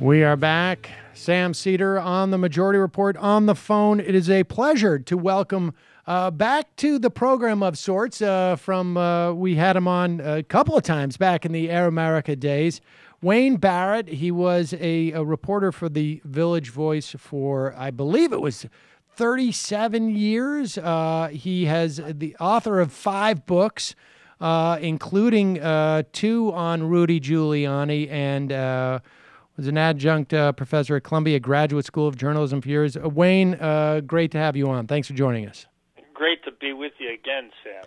We are back. Sam Seder on the Majority Report on the phone. It is a pleasure to welcome back to the program of sorts we had him on a couple of times back in the Air America days. Wayne Barrett, he was a reporter for the Village Voice for, I believe it was 37 years. He has the author of 5 books, including 2 on Rudy Giuliani, and was an adjunct professor at Columbia Graduate School of Journalism for years. Wayne, great to have you on. Thanks for joining us. Great to be with you again, Sam.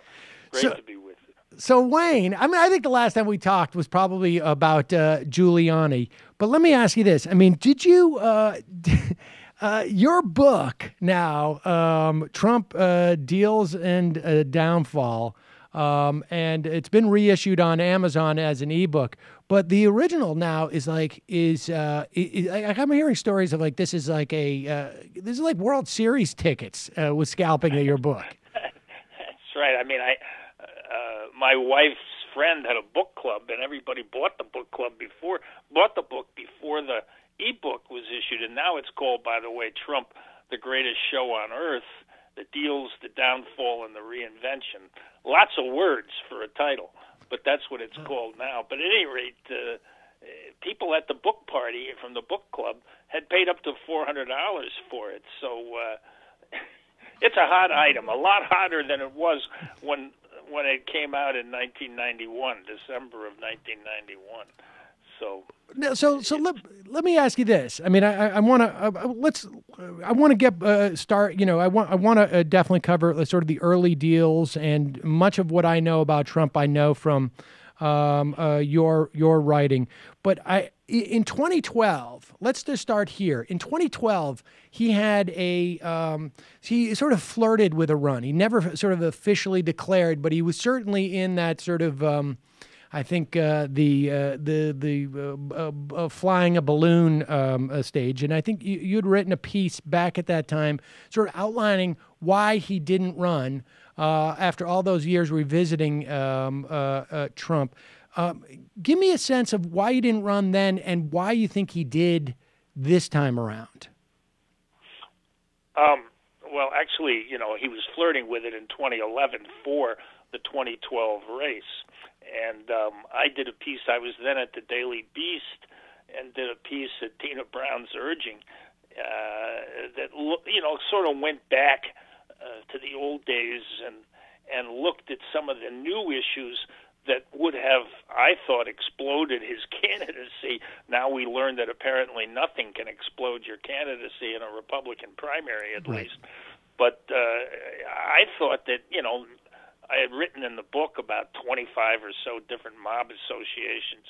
Great to be with you. So, Wayne, I think the last time we talked was probably about Giuliani. But let me ask you this. Did you, your book now, Trump Deals and Downfall, and it's been reissued on Amazon as an ebook. But the original now is I'm hearing stories of this is like World Series tickets with scalping of your book. That's right. My wife's friend had a book club, and everybody bought the book before the ebook was issued, and now it's called, by the way, Trump, the Greatest Show on Earth: The Deals, the Downfall, and the Reinvention. Lots of words for a title, but that's what it's called now. But at any rate, people at the book party from the book club had paid up to $400 for it. So it's a hot item, a lot hotter than it was when it came out in 1991, December of 1991. So let me ask you this. I want to get start. I want to definitely cover sort of the early deals, and much of what I know about Trump I know from your writing. But in 2012, let's just start here. In 2012, he had he sort of flirted with a run. He never sort of officially declared, but he was certainly in that sort of. I think the flying a balloon stage, and I think you'd written a piece back at that time, sort of outlining why he didn't run after all those years revisiting Trump. Give me a sense of why you didn't run then, and why you think he did this time around. Well, actually, he was flirting with it in 2011 for the 2012 race. And I did a piece. I was then at the Daily Beast, and did a piece at Tina Brown's urging that sort of went back to the old days and looked at some of the new issues that would have, I thought, exploded his candidacy. Now we learned that apparently nothing can explode your candidacy in a Republican primary, at least. But I thought that I had written in the book about 25 or so different mob associations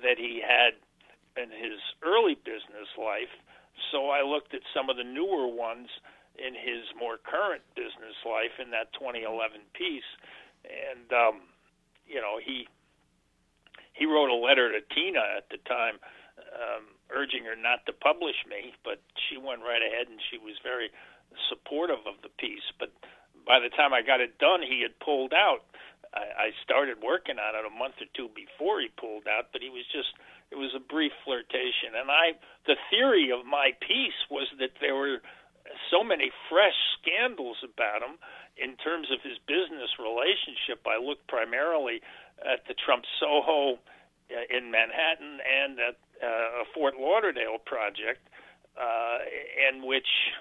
that he had in his early business life. So I looked at some of the newer ones in his more current business life in that 2011 piece. And, he wrote a letter to Tina at the time urging her not to publish me, but she went right ahead and she was very supportive of the piece. But by the time I got it done, he had pulled out. I started working on it a month or two before he pulled out, but it was a brief flirtation. And the theory of my piece was that there were so many fresh scandals about him in terms of his business relationship. I looked primarily at the Trump Soho in Manhattan and at a Fort Lauderdale project in which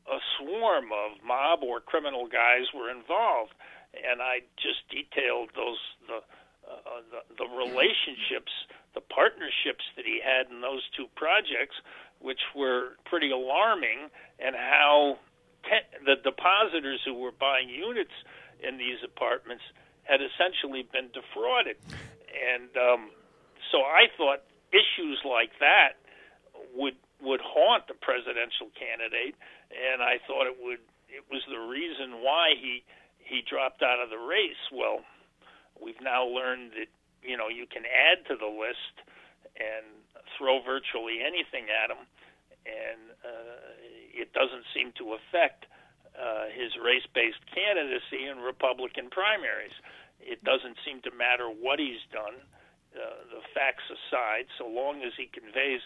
a swarm of mob or criminal guys were involved, and I just detailed the relationships, the partnerships that he had in those two projects, which were pretty alarming, and how the depositors who were buying units in these apartments had essentially been defrauded. And so I thought issues like that would haunt the presidential candidate, and I thought it was the reason why he dropped out of the race. Well, we've now learned that you can add to the list and throw virtually anything at him, and it doesn't seem to affect his race-based candidacy in Republican primaries. It doesn't seem to matter what he's done. the facts aside, so long as he conveys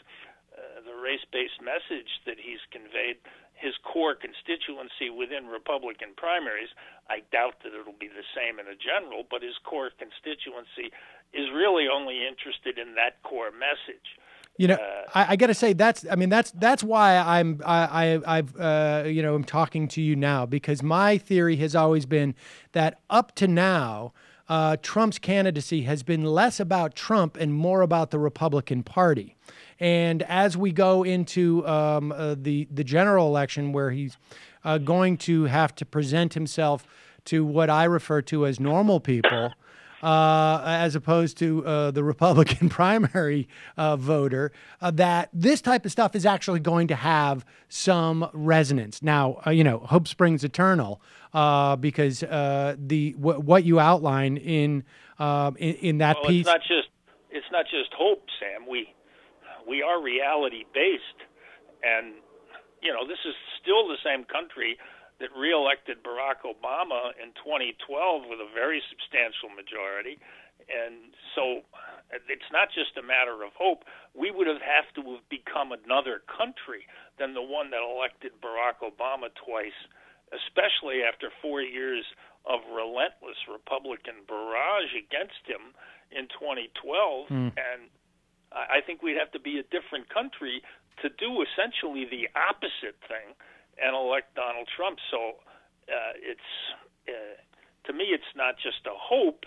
the race-based message that he's conveyed his core constituency within Republican primaries. I doubt that it'll be the same in a general, but his core constituency is really only interested in that core message. You know, I got to say that's why I'm talking to you now, because my theory has always been that up to now, Trump's candidacy has been less about Trump and more about the Republican Party. And as we go into the general election, where he's going to have to present himself to what I refer to as normal people, as opposed to the Republican primary voter, that this type of stuff is actually going to have some resonance. Now, hope springs eternal, because what you outline in that piece. It's not just hope, Sam. We are reality based, and this is still the same country that reelected Barack Obama in 2012 with a very substantial majority. And so it's not just a matter of hope. We would have to have become another country than the one that elected Barack Obama twice, especially after 4 years of relentless Republican barrage against him in 2012. And I think we'd have to be a different country to do essentially the opposite thing and elect Donald Trump. So to me, it's not just a hope;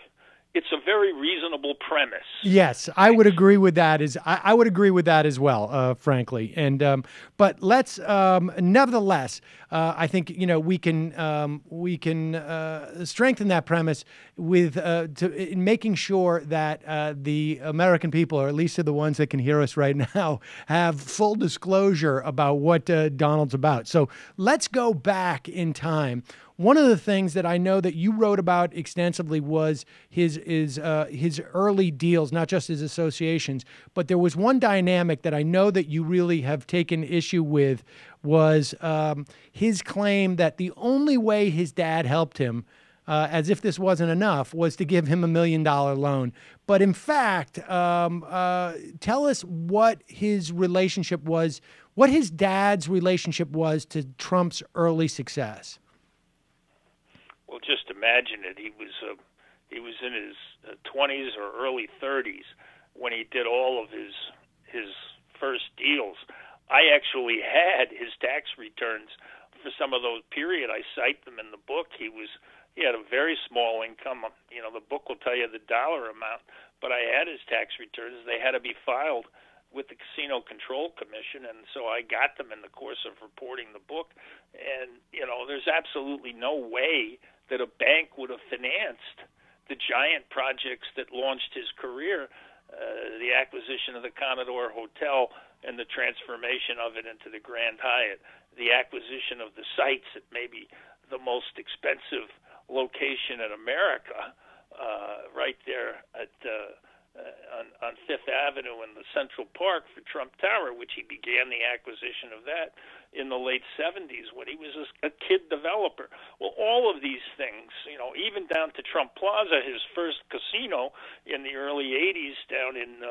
it's a very reasonable premise. Yes, I would agree with that. I would agree with that as well, frankly. And but let's nevertheless, I think we can strengthen that premise with in making sure that the American people, or at least the ones that can hear us right now, have full disclosure about what Donald's about. So let's go back in time. One of the things that I know that you wrote about extensively was his early deals, not just his associations, but there was one dynamic that I know that you really have taken issue with, was his claim that the only way his dad helped him, as if this wasn't enough, was to give him $1 million loan. But in fact, tell us what his relationship was, what his dad's relationship was to Trump's early success. Well, just imagine it. He was in his 20s or early 30s when he did all of his first deals. I actually had his tax returns for some of those period. I cite them in the book. He had a very small income. The book will tell you the dollar amount, but I had his tax returns. They had to be filed with the Casino Control Commission, and so I got them in the course of reporting the book. And there's absolutely no way that a bank would have financed the giant projects that launched his career, the acquisition of the Commodore Hotel and the transformation of it into the Grand Hyatt, the acquisition of the sites at maybe the most expensive location in America, right there at on Fifth Avenue in the Central Park for Trump Tower, which he began the acquisition of that in the late 70s when he was a kid developer. Well, all of these things, even down to Trump Plaza, his first casino in the early 80s down in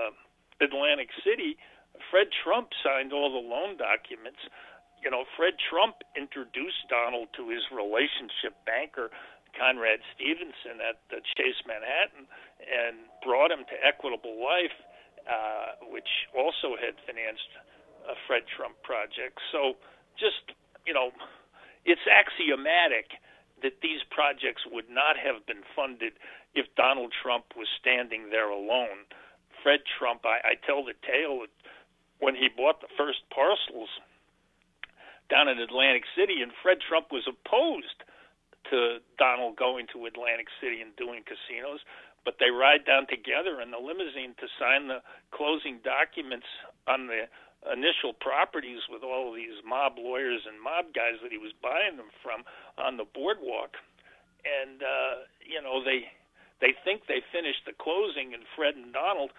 Atlantic City, Fred Trump signed all the loan documents. Fred Trump introduced Donald to his relationship banker, Conrad Stevenson, at Chase Manhattan, and brought him to Equitable Life, which also had financed a Fred Trump project. So just, it's axiomatic that these projects would not have been funded if Donald Trump was standing there alone. Fred Trump, I tell the tale that when he bought the first parcels down in Atlantic City, and Fred Trump was opposed to Donald going to Atlantic City and doing casinos, but they ride down together in the limousine to sign the closing documents on the initial properties with all of these mob lawyers and mob guys that he was buying them from on the boardwalk. And, they think they finished the closing, and Fred and Donald,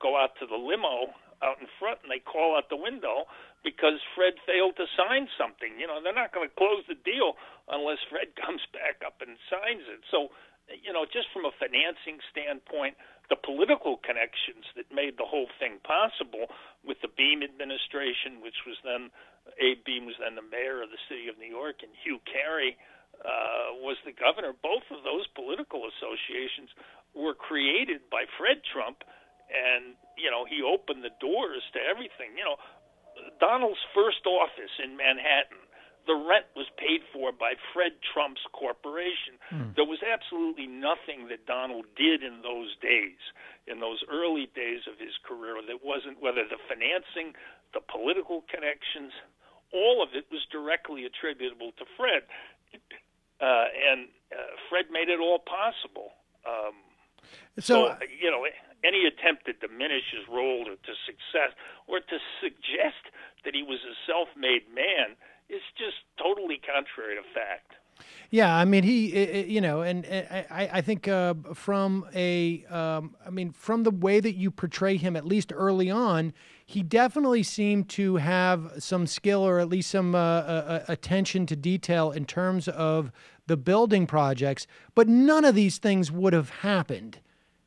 go out to the limo out in front, and they call out the window because Fred failed to sign something. They're not going to close the deal unless Fred comes back up and signs it. So just from a financing standpoint, the political connections that made the whole thing possible with the Beam administration, which was then, Abe Beam was then the mayor of the city of New York, and Hugh Carey was the governor. Both of those political associations were created by Fred Trump, and, he opened the doors to everything. Donald's first office in Manhattan, the rent was paid for by Fred Trump's corporation. There was absolutely nothing that Donald did in those days, in those early days of his career, that wasn't, whether the financing, the political connections, all of it was directly attributable to Fred. And Fred made it all possible. So, any attempt to diminish his role or to success or to suggest that he was a self-made man is just totally contrary to fact. Yeah, I mean, I think from from the way that you portray him, at least early on, he definitely seemed to have some skill, or at least some attention to detail in terms of the building projects. But none of these things would have happened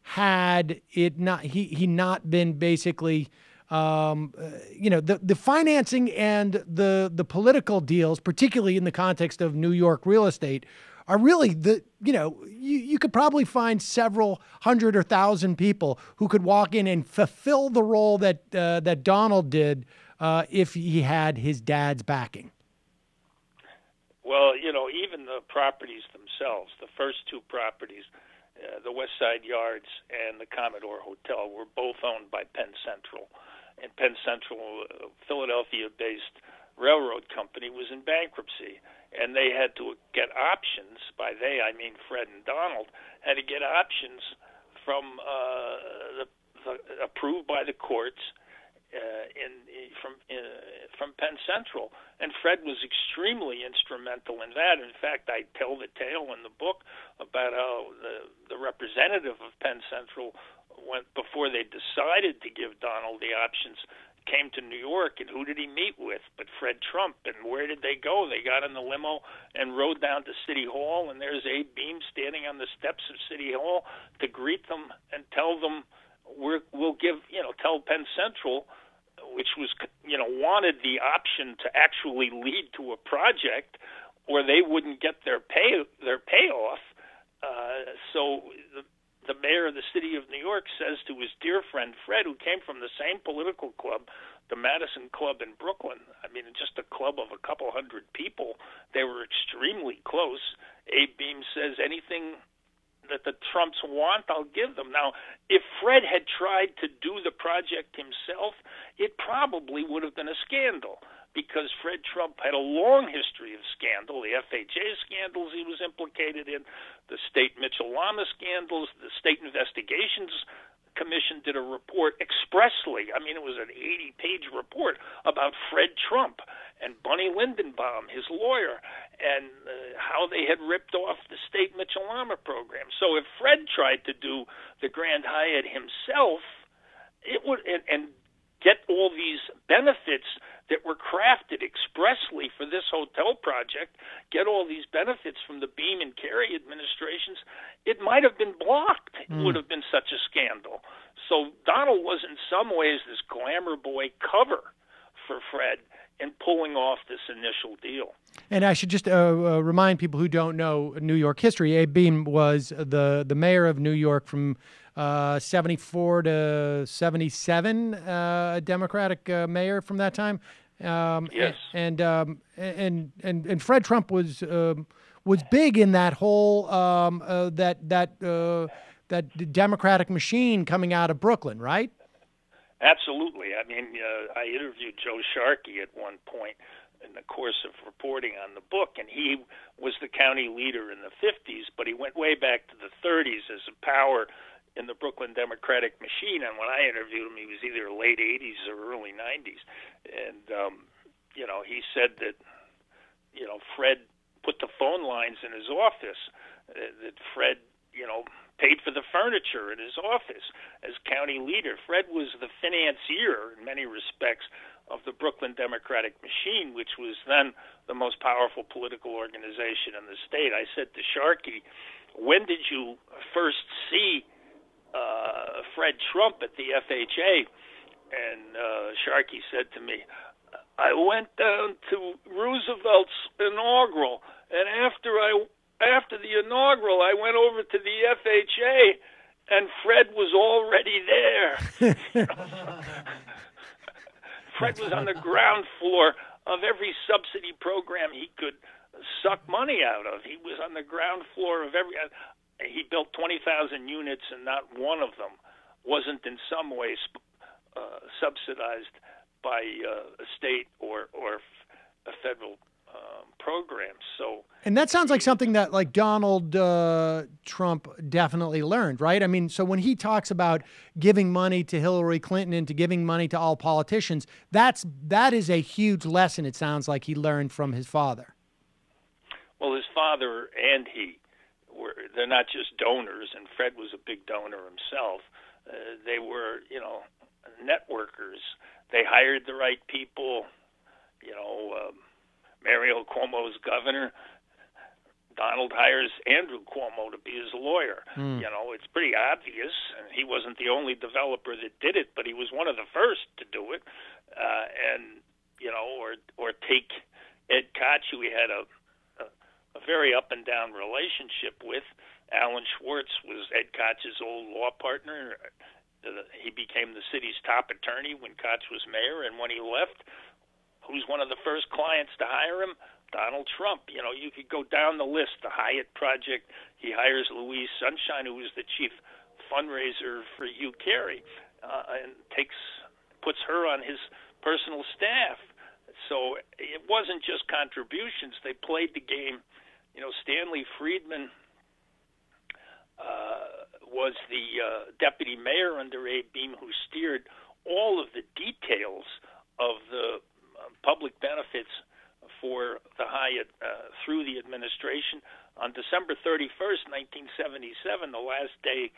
had it not he not been basically. The financing and the political deals, particularly in the context of New York real estate, are really you could probably find several hundred or thousand people who could walk in and fulfill the role that Donald did if he had his dad's backing. Well, even the properties themselves, the first two properties, the West Side Yards and the Commodore Hotel, were both owned by Penn Central. And Penn Central, Philadelphia-based railroad company, was in bankruptcy, and they had to get options. By they, I mean Fred and Donald had to get options from approved by the courts from Penn Central, and Fred was extremely instrumental in that. In fact, I tell the tale in the book about how the representative of Penn Central, before they decided to give Donald the options, came to New York, and who did he meet with but Fred Trump? And where did they go? They got in the limo and rode down to City Hall, and there's Abe Beam standing on the steps of City Hall to greet them and tell them, we'll give, tell Penn Central, which was, wanted the option to actually lead to a project, or they wouldn't get their payoff. So the mayor of the city of New York says to his dear friend Fred, who came from the same political club, the Madison Club in Brooklyn, I mean, just a club of a couple hundred people, they were extremely close. Abe Beam says, anything that the Trumps want, I'll give them. Now, if Fred had tried to do the project himself, it probably would have been a scandal, because Fred Trump had a long history of scandal, the FHA scandals he was implicated in, the state Mitchell-Lama scandals. The State Investigations Commission did a report expressly, I mean, it was an 80-page report about Fred Trump and Bunny Lindenbaum, his lawyer, and how they had ripped off the state Mitchell-Lama program. So if Fred tried to do the Grand Hyatt himself, it would and get all these benefits that were crafted expressly for this hotel project, get all these benefits from the Beam and Carey administrations, it might have been blocked. It would have been such a scandal. So Donald was in some ways this glamour boy cover for Fred in pulling off this initial deal. And I should just remind people who don't know New York history, Abe Beam was the mayor of New York from 74 to 77, a Democratic mayor from that time. Yes. And Fred Trump was big in that whole that Democratic machine coming out of Brooklyn, right? Absolutely. I mean, I interviewed Joe Sharkey at one point in the course of reporting on the book, and he was the county leader in the 50s, but he went way back to the 30s as a power in the Brooklyn Democratic machine. And when I interviewed him, he was either late 80s or early 90s. And, he said that, Fred put the phone lines in his office, that Fred, paid for the furniture in his office as county leader. Fred was the financier in many respects of the Brooklyn Democratic machine, which was then the most powerful political organization in the state. I said to Sharkey, when did you first see Fred Trump at the FHA? And Sharkey said to me, I went down to Roosevelt's inaugural, and after the inaugural, I went over to the FHA, and Fred was already there. Fred was on the ground floor of every subsidy program he could suck money out of. He was on the ground floor of every. He built 20,000 units, and not one of them wasn't in some way subsidized by a state or a federal program. So, and that sounds like something that like Donald Trump definitely learned, right? I mean, so when he talks about giving money to Hillary Clinton and to giving money to all politicians, that is a huge lesson. It sounds like he learned from his father. Well, his father and they're not just donors, and Fred was a big donor himself. They were, networkers. They hired the right people. Mario Cuomo's governor. Donald hires Andrew Cuomo to be his lawyer. It's pretty obvious, and he wasn't the only developer that did it, but he was one of the first to do it. Or take Ed Koch, who he had a very up and down relationship with. Alan Schwartz was Ed Koch's old law partner. He became the city's top attorney when Koch was mayor, and when he left, who's one of the first clients to hire him? Donald Trump. You could go down the list. The Hyatt project, he hires Louise Sunshine, who was the chief fundraiser for Hugh Carey, and puts her on his personal staff. So it wasn't just contributions. They played the game. Stanley Friedman was the deputy mayor under Abe Beame, who steered all of the details of the public benefits for the Hyatt through the administration. On December 31st, 1977, the last day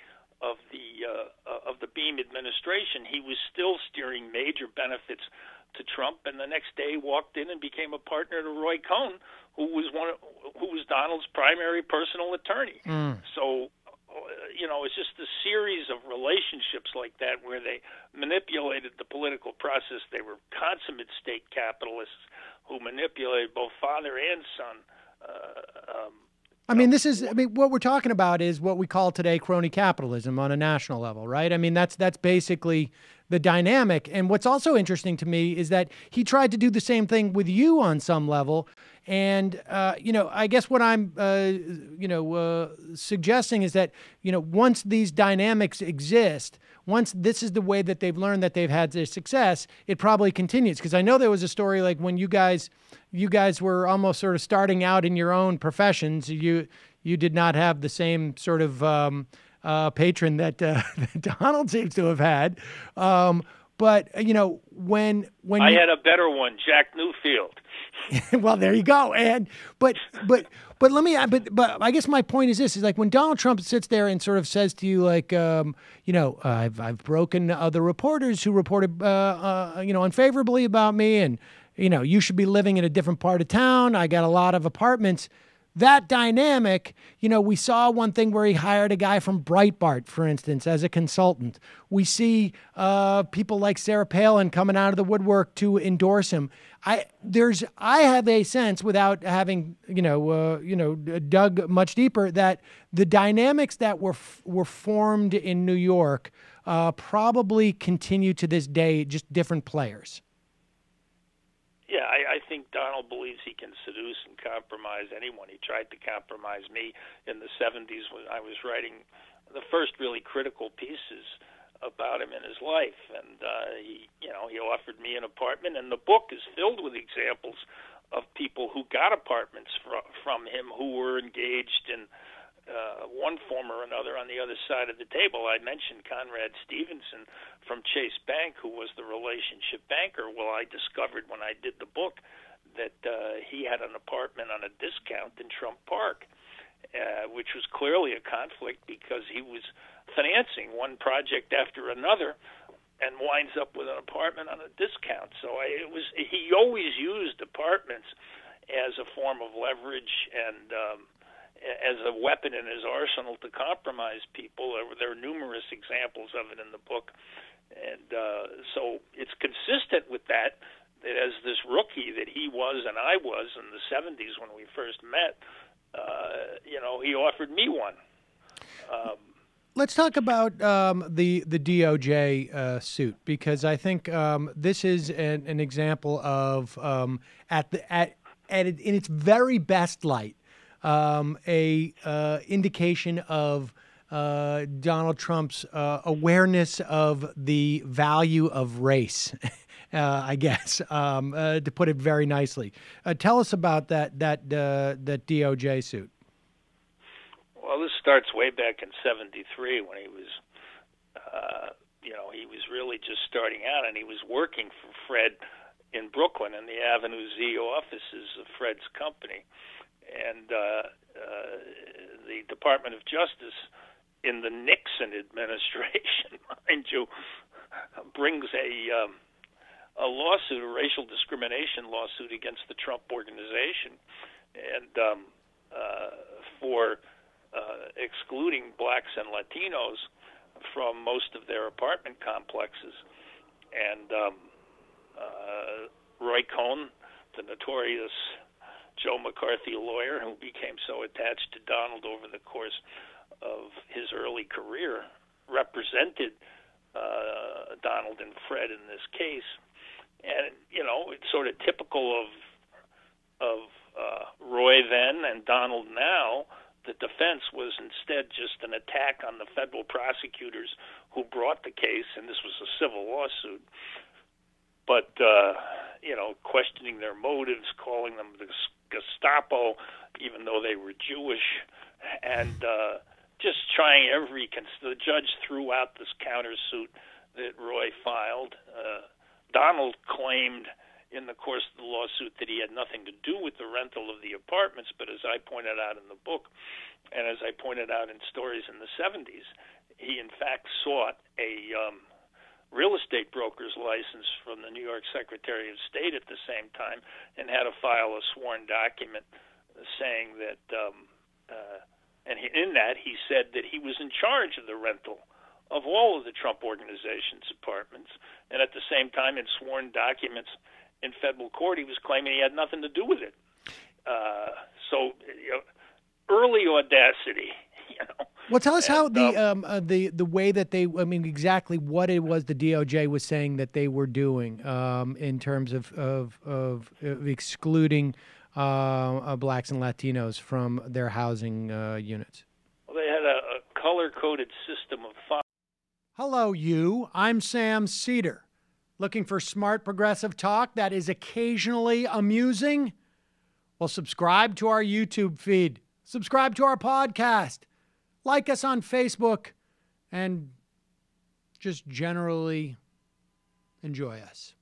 of the Beame administration, he was still steering major benefits to Trump, and the next day walked in and became a partner to Roy Cohn, who was Donald's primary personal attorney. So, it's just a series of relationships like that where they manipulated the political process. They were consummate state capitalists who manipulated both father and son. What we're talking about is what we call today crony capitalism on a national level, right? I mean, that's basically the dynamic. And what's also interesting to me is that he tried to do the same thing with you on some level. And, I guess what I'm, suggesting is that, once these dynamics exist, once this is the way that they've learned that they've had their success, it probably continues. Because I know there was a story like when you guys were almost sort of starting out in your own professions, you did not have the same sort of patron that Donald seems to have had. But when I had a better one, Jack Newfield. Well, there you go. And but I guess my point is this: is like when Donald Trump sits there and sort of says to you, like, I've broken the reporters who reported, unfavorably about me, and you should be living in a different part of town. I got a lot of apartments. That dynamic, we saw one thing where he hired a guy from Breitbart, for instance, as a consultant. We see people like Sarah Palin coming out of the woodwork to endorse him. I have a sense, without having dug much deeper, that the dynamics that were formed in New York probably continue to this day, just different players. Yeah, I think Donald believes he can seduce and compromise anyone. He tried to compromise me in the 70s when I was writing the first really critical pieces about him in his life. And he offered me an apartment, and the book is filled with examples of people who got apartments from him who were engaged in one form or another on the other side of the table. I mentioned Conrad Stevenson from Chase Bank, who was the relationship banker. Well, I discovered when I did the book that he had an apartment on a discount in Trump Park, which was clearly a conflict because he was financing one project after another and winds up with an apartment on a discount. So he always used apartments as a form of leverage and as a weapon in his arsenal to compromise people. There are numerous examples of it in the book. And so it's consistent with that as this rookie that he was and I was in the 70s when we first met, he offered me one. Let's talk about the DOJ suit, because I think this is an example of in its very best light, a indication of Donald Trump's awareness of the value of race, I guess, to put it very nicely. Tell us about that DOJ suit. Well, this starts way back in '73 when he was, he was really just starting out, and he was working for Fred in Brooklyn in the Avenue Z offices of Fred's company, and the Department of Justice in the Nixon administration, mind you, brings a lawsuit, a racial discrimination lawsuit against the Trump organization, and for excluding blacks and Latinos from most of their apartment complexes. And Roy Cohn, the notorious Joe McCarthy lawyer who became so attached to Donald over the course of his early career, represented Donald and Fred in this case. And, it's sort of typical of Roy then and Donald now. The defense was instead just an attack on the federal prosecutors who brought the case, and this was a civil lawsuit. But, questioning their motives, calling them the Gestapo, even though they were Jewish, and just trying the judge threw out this countersuit that Roy filed. Donald claimed in the course of the lawsuit that he had nothing to do with the rental of the apartments, but as I pointed out in the book, and as I pointed out in stories in the 70s, he in fact sought a real estate broker's license from the New York Secretary of State at the same time, and had to file a sworn document saying that, in that he said that he was in charge of the rental of all of the Trump organization's apartments, and at the same time in sworn documents in federal court, he was claiming he had nothing to do with it. Early audacity. Well, tell us how the way that exactly what it was the DOJ was saying that they were doing in terms of excluding blacks and Latinos from their housing units. Well, they had a color-coded system of fines. Hello, you. I'm Sam Seder. Looking for smart progressive talk that is occasionally amusing? Well, subscribe to our YouTube feed. Subscribe to our podcast. Like us on Facebook. And just generally enjoy us.